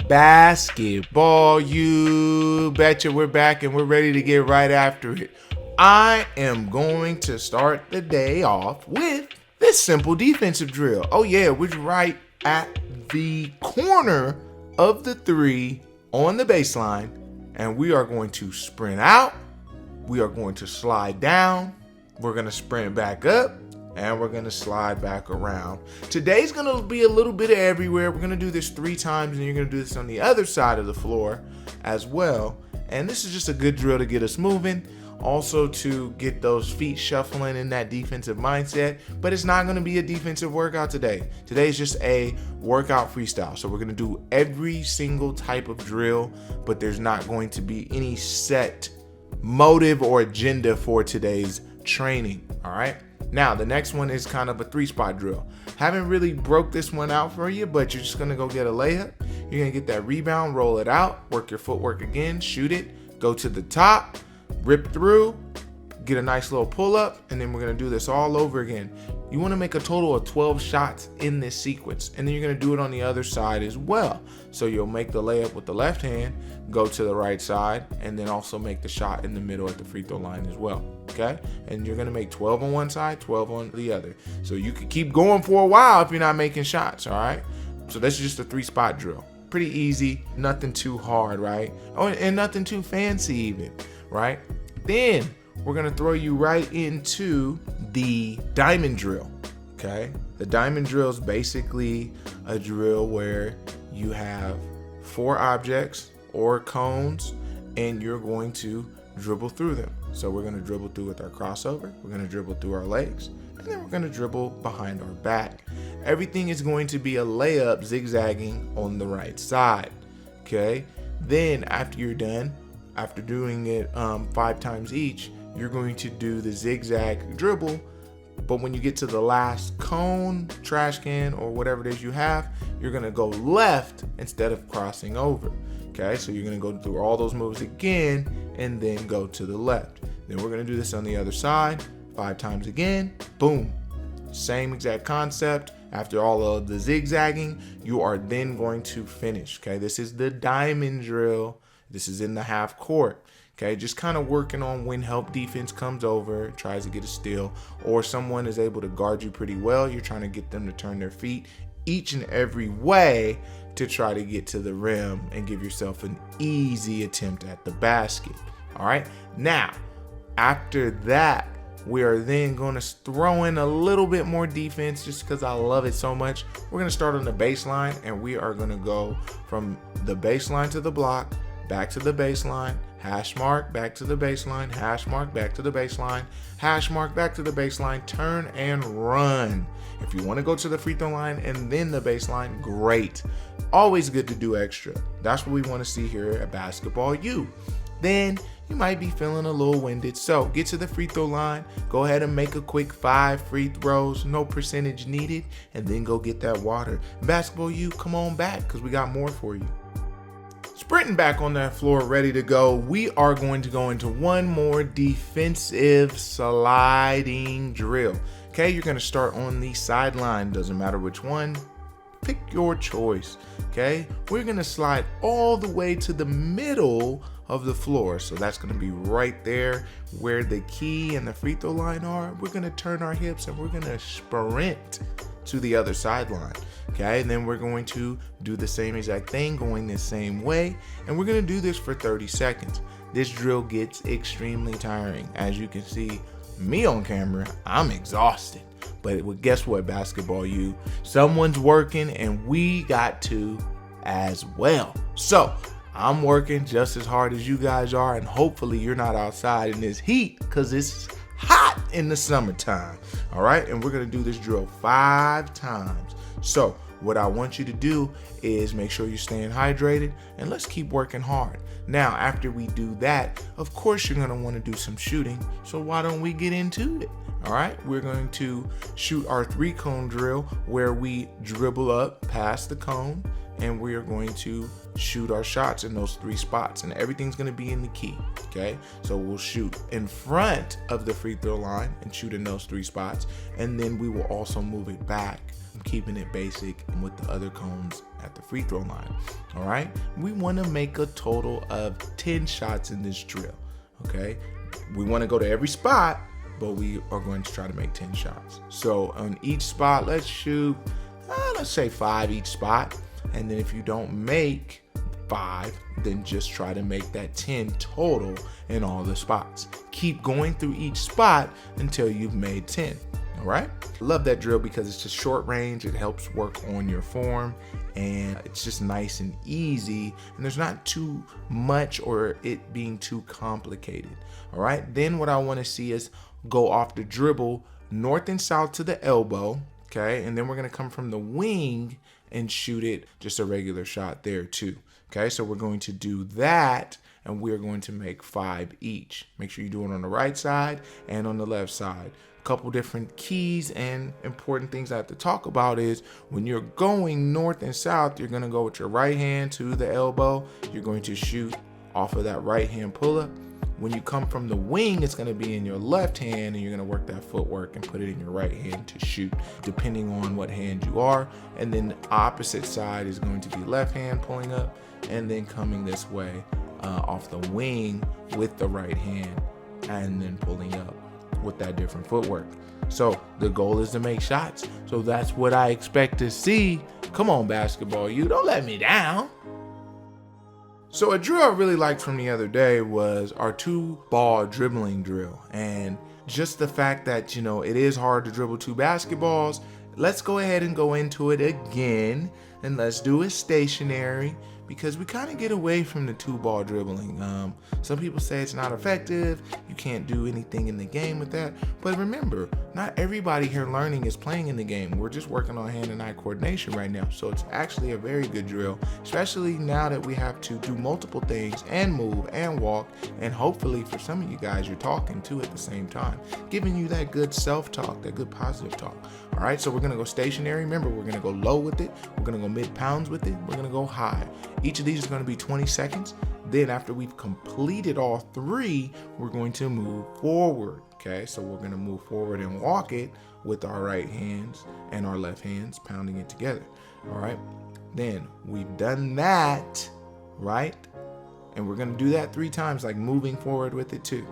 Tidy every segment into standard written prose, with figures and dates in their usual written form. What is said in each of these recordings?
Basketball, you betcha. We're back and we're ready to get right after it. I am going to start the day off with this simple defensive drill. Oh yeah, we're right at the corner of the 3 on the baseline, and we are going to sprint out. We are going to slide down. We're going to sprint back up. And we're going to slide back around. Today's going to be a little bit of everywhere. We're going to do this 3 times, and you're going to do this on the other side of the floor as well. And this is just a good drill to get us moving. Also to get those feet shuffling in that defensive mindset. But it's not going to be a defensive workout today. Today is just a workout freestyle. So we're going to do every single type of drill, but there's not going to be any set motive or agenda for today's training. All right. Now, the next one is kind of a 3-spot drill. Haven't really broke this one out for you, but you're just going to go get a layup. You're going to get that rebound, roll it out, work your footwork again, shoot it, go to the top, rip through, get a nice little pull up, and then we're going to do this all over again. You want to make a total of 12 shots in this sequence, and then you're going to do it on the other side as well. So you'll make the layup with the left hand, go to the right side, and then also make the shot in the middle at the free throw line as well. Okay, and you're gonna make 12 on one side, 12 on the other. So you can keep going for a while if you're not making shots. All right. So that's just a 3-spot drill. Pretty easy, nothing too hard, right? Oh, and nothing too fancy even, right? Then we're gonna throw you right into the diamond drill. Okay, the diamond drill is basically a drill where you have 4 objects or cones, and you're going to dribble through them. So we're going to dribble through with our crossover, we're going to dribble through our legs, and then we're going to dribble behind our back. Everything is going to be a layup zigzagging on the right side. Okay, then after you're done, after doing it 5 times each, you're going to do the zigzag dribble. But when you get to the last cone, trash can, or whatever it is you have, you're going to go left instead of crossing over. Okay, so you're going to go through all those moves again and then go to the left. Then we're going to do this on the other side 5 times again. Boom. Same exact concept. After all of the zigzagging, you are then going to finish. Okay, this is the diamond drill. This is in the half court. Okay, just kind of working on when help defense comes over, tries to get a steal, or someone is able to guard you pretty well. You're trying to get them to turn their feet each and every way to try to get to the rim and give yourself an easy attempt at the basket. All right. Now, after that, we are then going to throw in a little bit more defense just because I love it so much. We're going to start on the baseline, and we are going to go from the baseline to the block, back to the baseline, hash mark, back to the baseline, hash mark, back to the baseline, hash mark, back to the baseline, turn and run. If you want to go to the free throw line and then the baseline, great. Always good to do extra. That's what we want to see here at Basketball U. Then you might be feeling a little winded, so get to the free throw line, go ahead and make a quick 5 free throws, no percentage needed, and then go get that water. Basketball U, come on back because we got more for you. Sprinting back on that floor, ready to go, we are going to go into one more defensive sliding drill. Okay, you're going to start on the sideline. Doesn't matter which one. Pick your choice. Okay, we're going to slide all the way to the middle of the floor. So that's going to be right there where the key and the free throw line are. We're going to turn our hips and we're going to sprint to the other sideline. Okay, and then we're going to do the same exact thing, going the same way, and we're going to do this for 30 seconds. This drill gets extremely tiring. As you can see me on camera, I'm exhausted. But guess what, Basketball U? Someone's working and we got to as well. So I'm working just as hard as you guys are, and hopefully you're not outside in this heat because it's hot in the summertime. All right, and we're going to do this drill 5 times. So what I want you to do is make sure you're staying hydrated, and let's keep working hard. Now, after we do that, of course, you're going to want to do some shooting. So why don't we get into it? All right, we're going to shoot our 3-cone drill where we dribble up past the cone, and we are going to shoot our shots in those 3 spots, and everything's going to be in the key. Okay, so we'll shoot in front of the free throw line and shoot in those 3 spots, and then we will also move it back. I'm keeping it basic and with the other cones at the free throw line. All right, we want to make a total of 10 shots in this drill. Okay, we want to go to every spot, but we are going to try to make 10 shots. So on each spot, let's shoot, let's say 5 each spot. And then if you don't make 5, then just try to make that 10 total in all the spots. Keep going through each spot until you've made 10. All right. Love that drill because it's just short range. It helps work on your form, and it's just nice and easy. And there's not too much or it being too complicated. All right. Then what I want to see is go off the dribble north and south to the elbow. Okay. And then we're going to come from the wing and shoot it just a regular shot there too. Okay. So we're going to do that, and we're going to make 5 each. Make sure you do it on the right side and on the left side. Couple different keys and important things I have to talk about is when you're going north and south, you're going to go with your right hand to the elbow. You're going to shoot off of that right hand pull up. When you come from the wing, it's going to be in your left hand, and you're going to work that footwork and put it in your right hand to shoot, depending on what hand you are. And then the opposite side is going to be left hand pulling up, and then coming this way off the wing with the right hand, and then pulling up with that different footwork. So the goal is to make shots. So that's what I expect to see. Come on, basketball, you don't let me down. So a drill I really liked from the other day was our 2-ball dribbling drill. And just the fact that, it is hard to dribble 2 basketballs. Let's go ahead and go into it again, and let's do it stationary, because we kind of get away from the 2-ball dribbling. Some people say it's not effective. You can't do anything in the game with that. But remember, not everybody here learning is playing in the game. We're just working on hand and eye coordination right now. So it's actually a very good drill, especially now that we have to do multiple things and move and walk. And hopefully for some of you guys, you're talking too at the same time, giving you that good self-talk, that good positive talk. All right, so we're gonna go stationary. Remember, we're gonna go low with it. We're gonna go mid-pounds with it. We're gonna go high. Each of these is gonna be 20 seconds. Then after we've completed all 3, we're going to move forward. Okay, so we're gonna move forward and walk it with our right hands and our left hands, pounding it together. All right, then we've done that, right? And we're gonna do that 3 times, like moving forward with it too.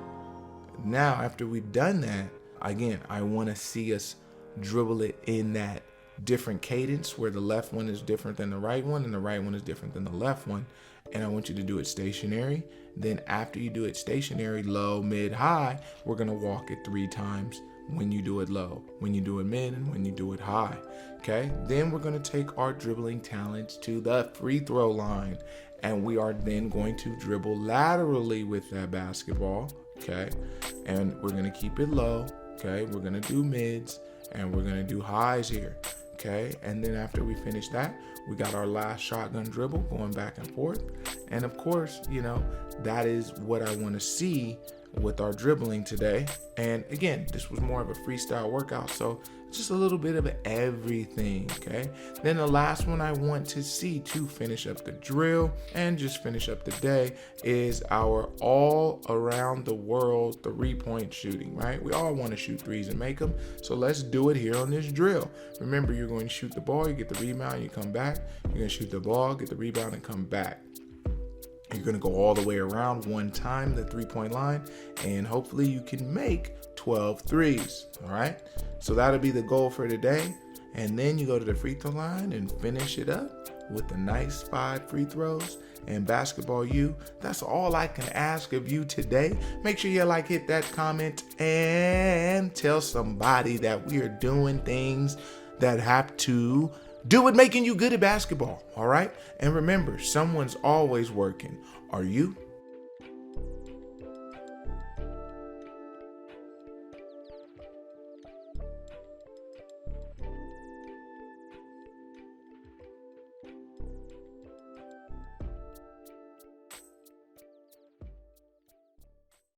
Now, after we've done that, again, I wanna see us dribble it in that different cadence where the left one is different than the right one and the right one is different than the left one. And I want you to do it stationary. Then after you do it stationary, low, mid, high, we're gonna walk it 3 times when you do it low, when you do it mid, and when you do it high. Okay, then we're gonna take our dribbling talents to the free throw line, and we are then going to dribble laterally with that basketball. Okay, and we're gonna keep it low. Okay, we're gonna do mids, and we're gonna do highs here. Okay, and then after we finish that, we got our last shotgun dribble going back and forth. And of course, that is what I want to see with our dribbling today. And again, this was more of a freestyle workout, so just a little bit of everything. Okay, then the last one I want to see to finish up the drill and just finish up the day is our all around the world 3-point shooting. Right, we all want to shoot threes and make them, so let's do it here on this drill. Remember, you're going to shoot the ball, you get the rebound, you come back. You're going to shoot the ball, get the rebound, and come back. You're going to go all the way around 1 time the 3-point line, and hopefully you can make 12 threes. All right, so that'll be the goal for today. And then you go to the free throw line and finish it up with a nice 5 free throws. And basketball you, that's all I can ask of you today. Make sure you hit that comment, and tell somebody that we are doing things that have to do with making you good at basketball. All right, and remember, someone's always working. Are you?